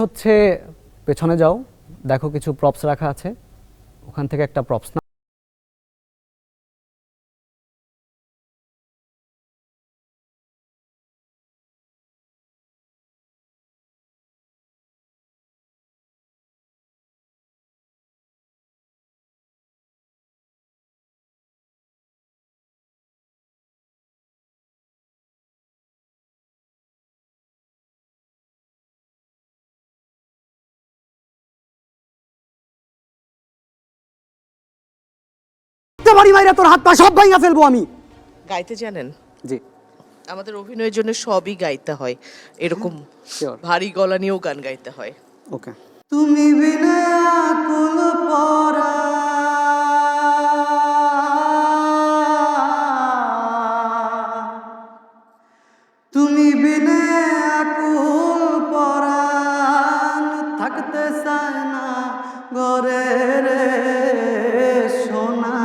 হচ্ছে পেছনে যাও, দেখো কিছু প্রপস রাখা আছে, ওখান থেকে একটা প্রপস না। বাড়ি মাইরা তোর হাত পা সব ভাঙা ফেলবো আমি। গাইতে জানেন? জি আমাদের অভিনয়ের জন্য সবই গাইতে হয়, এরকম শিওর। ভারী গলা নিয়েও গান গাইতে হয়। ওকে। তুমি বিনা আকুল পরা তুমি বিনা আকুল পরাণ থাকতে চায় না ঘরে রে সোনা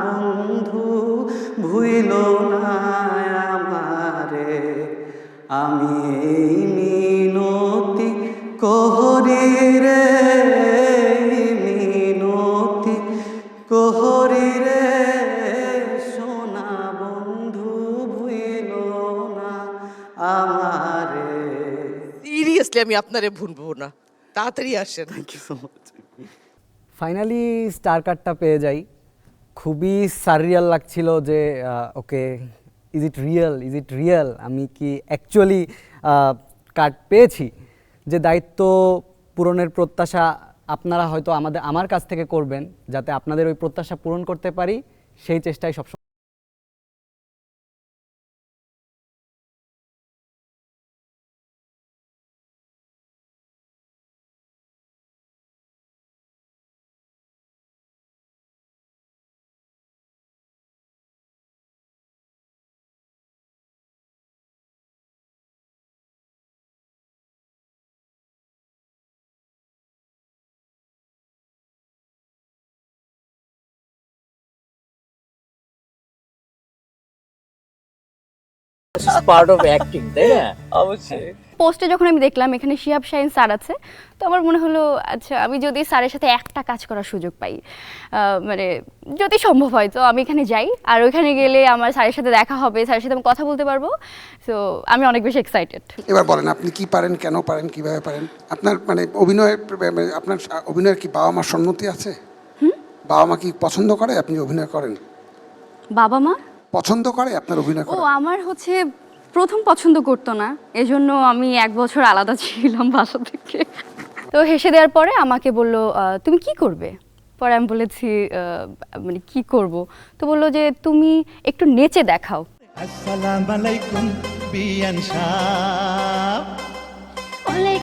বন্ধু ভুইল না আমারে আমি এই মিনতি কোহরি রে মিনতি কোহরি রে সোনা বন্ধু ভুইল না আমারে। সিরিয়াসলি আমি আপনারে ভুলবো না, তাড়াতাড়ি আসেন। Thank you so much. Finally star কার্ডটা পেয়ে যাই। খুবই সাররিয়াল লাগছিল যে ওকে, ইজ ইট রিয়েল, আমি কি অ্যাকচুয়ালি কার্ড পেয়েছি। যে দায়িত্ব পূরণের প্রত্যাশা আপনারা হয়তো আমার কাছ থেকে করবেন, যাতে আপনাদের ওই প্রত্যাশা পূরণ করতে পারি, সেই চেষ্টাই সবসময়। পার্ট অফ অ্যাক্টিং, তাই না? অবশ্যই। পোস্টে যখন আমি দেখলাম এখানে শিহাব শাহীন স্যার আছে, তো আমার মনে হলো আচ্ছা আমি যদি স্যারের সাথে একটা কাজ করার সুযোগ পাই, মানে যদি সম্ভব হয় তো আমি এখানে যাই, আর ওইখানে গেলে আমার স্যারের সাথে দেখা হবে, স্যারের সাথে আমি কথা বলতে পারবো। সো আমি অনেক বেশি এক্সাইটেড। এবার বলেন আপনি কি পারেন, কেন পারেন, কিভাবে পারেন? আপনার মানে আপনার অভিনয়ের কি বাবা মার সম্মতি আছে? বাবা মা কি পছন্দ করে আপনি অভিনয় করেন? বাবা মা পছন্দ করে আপনার অভিনয় ও করা? আমার হচ্ছে প্রথম পছন্দ করতো না, এজন্য আমি 1 বছর আলাদা ছিলাম বাসা থেকে। তো হেসে দেওয়ার পরে আমাকে বললো তুমি কি করবে? পরে আমি বলেছি মানে কি করব? তো বললো যে তুমি একটু নেচে দেখাও। আসসালামু আলাইকুম বিয়ান সাহেব।